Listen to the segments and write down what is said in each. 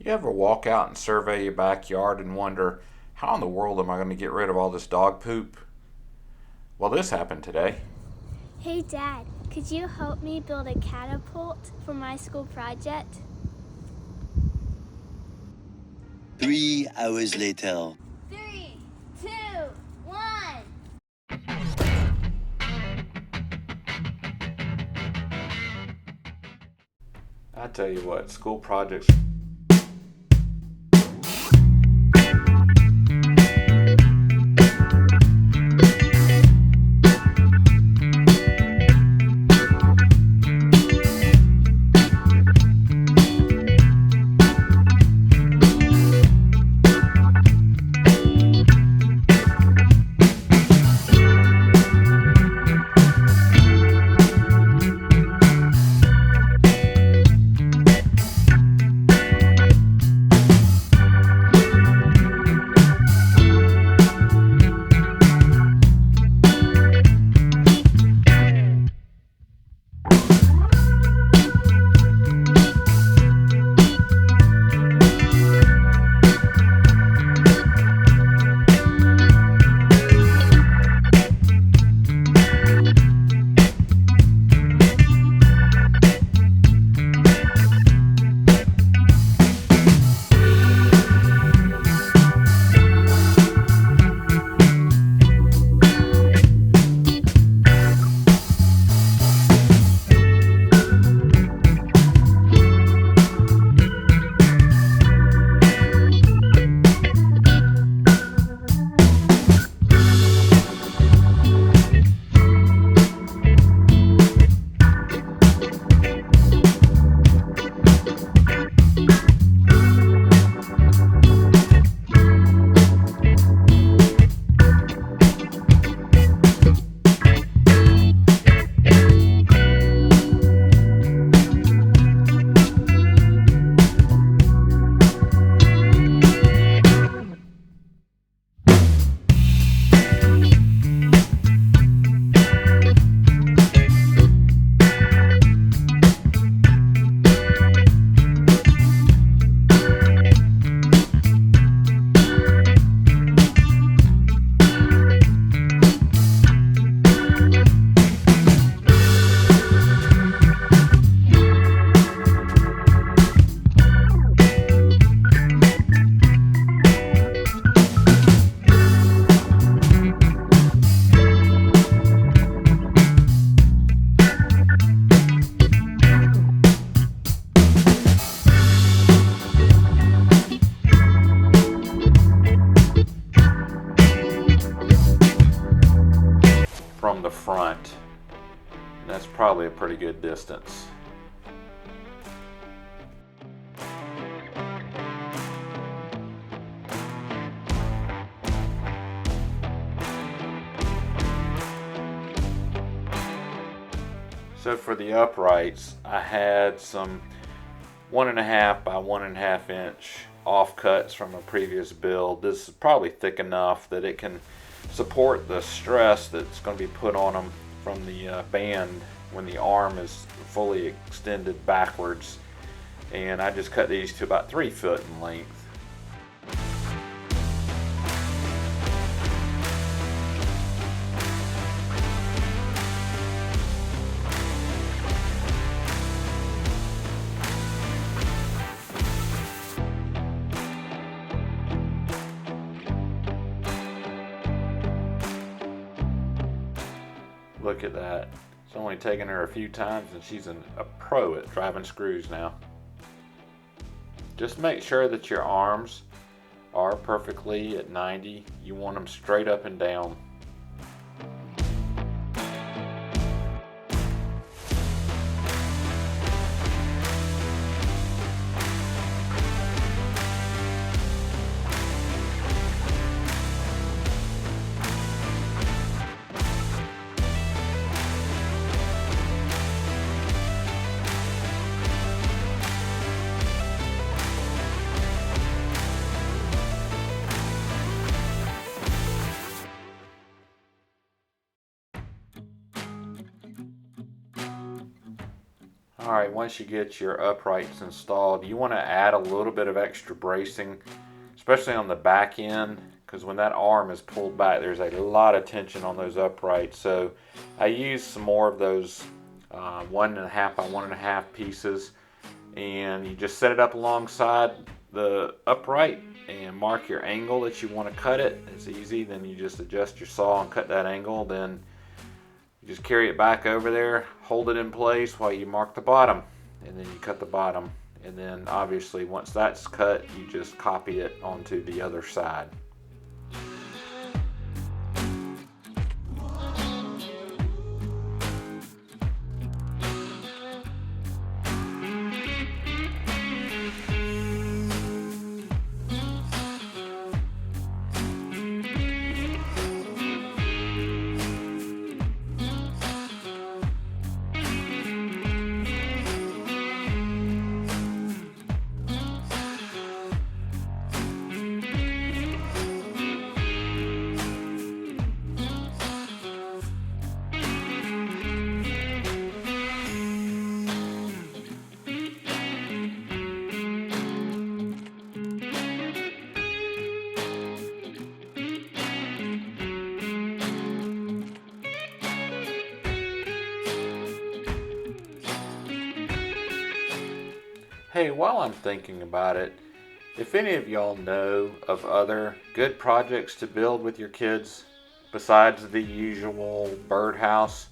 You ever walk out and survey your backyard and wonder, how in the world am I going to get rid of all this dog poop? Well, this happened today. Hey Dad, could you help me build a catapult for my school project? 3 hours later. 3, 2, 1. I tell you what, school projects. From the front. That's probably a pretty good distance. So for the uprights, I had some 1.5 by 1.5 inch offcuts from a previous build. This is probably thick enough that it can support the stress that's going to be put on them from the band when the arm is fully extended backwards. And I just cut these to about 3 foot in length. Look at that. It's only taken her a few times and she's a pro at driving screws now. Just make sure that your arms are perfectly at 90. You want them straight up and down. Alright, once you get your uprights installed, you want to add a little bit of extra bracing, especially on the back end, because when that arm is pulled back, there's a lot of tension on those uprights. So I use some more of those 1.5 by 1.5 pieces, and you just set it up alongside the upright and mark your angle that you want to cut it. It's easy. Then you just adjust your saw and cut that angle. Then you just carry it back over there, hold it in place while you mark the bottom, and then you cut the bottom. And then obviously once that's cut, you just copy it onto the other side. Hey, while I'm thinking about it, if any of y'all know of other good projects to build with your kids besides the usual birdhouse,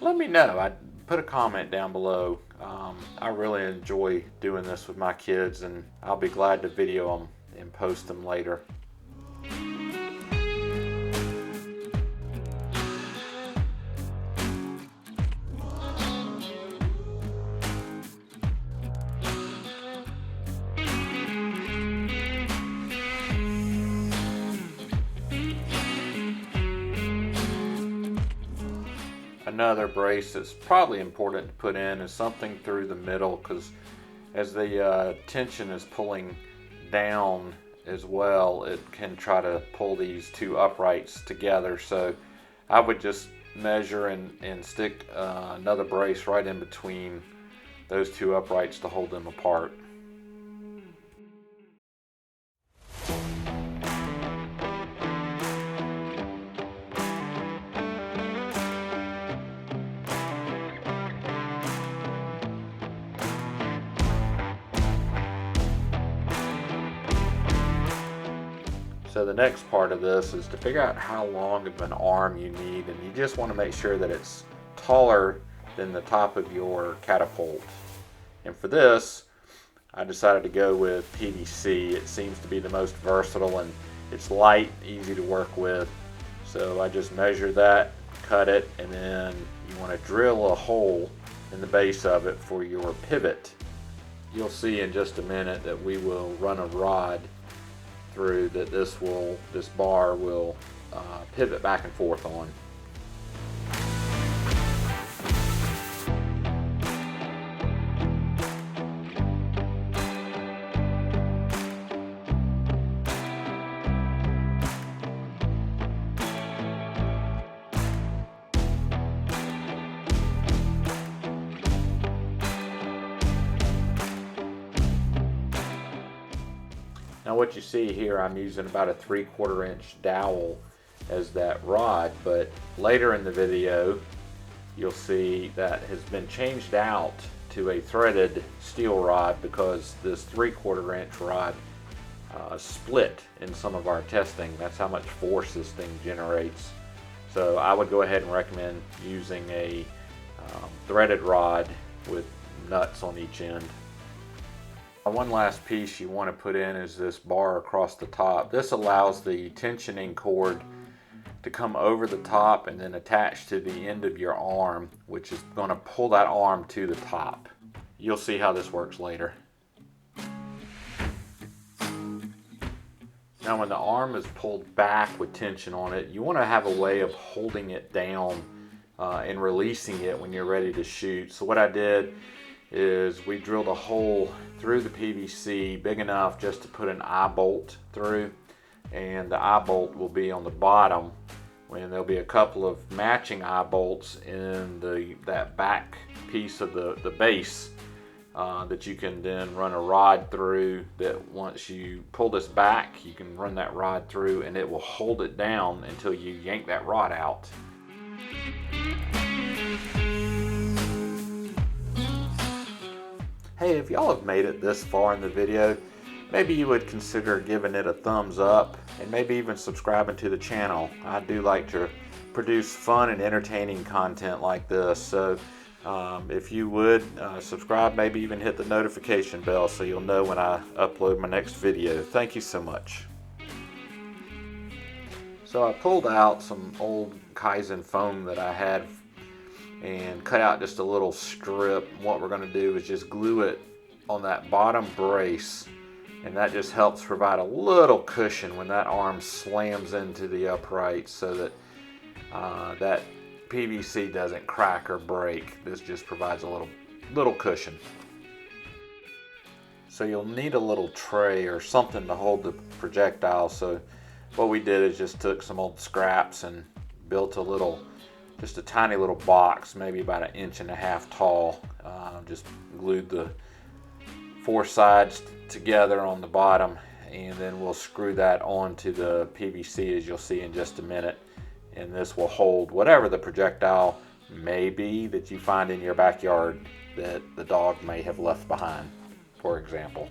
let me know. I'd put a comment down below. I really enjoy doing this with my kids, and I'll be glad to video them and post them later. Another brace that's probably important to put in is something through the middle, because as the tension is pulling down as well, it can try to pull these two uprights together. So I would just measure and stick another brace right in between those two uprights to hold them apart. So the next part of this is to figure out how long of an arm you need, and you just want to make sure that it's taller than the top of your catapult. And for this, I decided to go with PVC. It seems to be the most versatile, and it's light, easy to work with. So I just measure that, cut it, and then you want to drill a hole in the base of it for your pivot. You'll see in just a minute that we will run a rod through that this bar will pivot back and forth on. Now what you see here, I'm using about a 3/4 inch dowel as that rod, but later in the video you'll see that has been changed out to a threaded steel rod because this 3/4 inch rod split in some of our testing. That's how much force this thing generates. So I would go ahead and recommend using a threaded rod with nuts on each end. One last piece you want to put in is this bar across the top. This allows the tensioning cord to come over the top and then attach to the end of your arm, which is going to pull that arm to the top. You'll see how this works later. Now when the arm is pulled back with tension on it, you want to have a way of holding it down and releasing it when you're ready to shoot. So what I did is we drilled a hole through the PVC big enough just to put an eye bolt through, and the eye bolt will be on the bottom when there'll be a couple of matching eye bolts in that back piece of the base that you can then run a rod through. That once you pull this back, you can run that rod through and it will hold it down until you yank that rod out. Hey, if y'all have made it this far in the video, maybe you would consider giving it a thumbs up and maybe even subscribing to the channel. I do like to produce fun and entertaining content like this, so if you would subscribe, maybe even hit the notification bell so you'll know when I upload my next video. Thank you so much. So I pulled out some old Kaizen foam that I had and cut out just a little strip. What we're going to do is just glue it on that bottom brace, and that just helps provide a little cushion when that arm slams into the upright, so that that PVC doesn't crack or break. This just provides a little cushion. So you'll need a little tray or something to hold the projectile. So what we did is just took some old scraps and built just a tiny little box, maybe about 1.5 inches tall. Just glued the 4 sides together on the bottom, and then we'll screw that onto the PVC, as you'll see in just a minute. And this will hold whatever the projectile may be that you find in your backyard that the dog may have left behind, for example.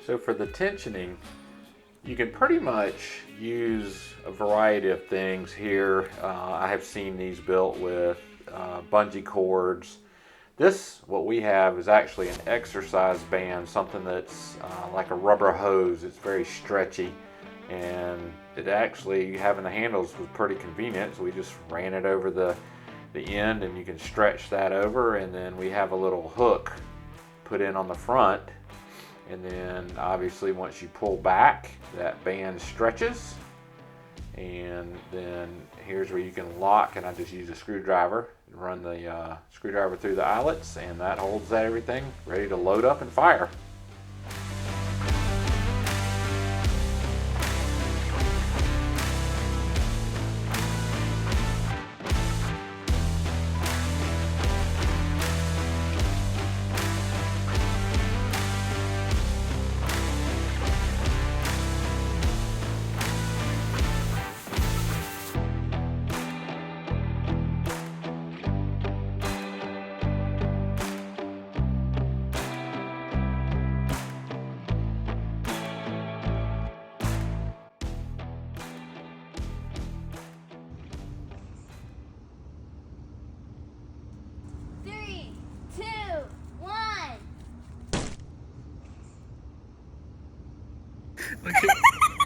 So for the tensioning, you can pretty much use a variety of things here. I have seen these built with bungee cords. What we have is actually an exercise band, something that's like a rubber hose. It's very stretchy, and it actually, having the handles was pretty convenient, so we just ran it over the end, and you can stretch that over. And then we have a little hook put in on the front, and then obviously once you pull back, that band stretches, and then here's where you can lock, and I just use a screwdriver and run the screwdriver through the eyelets, and that holds everything ready to load up and fire. Look at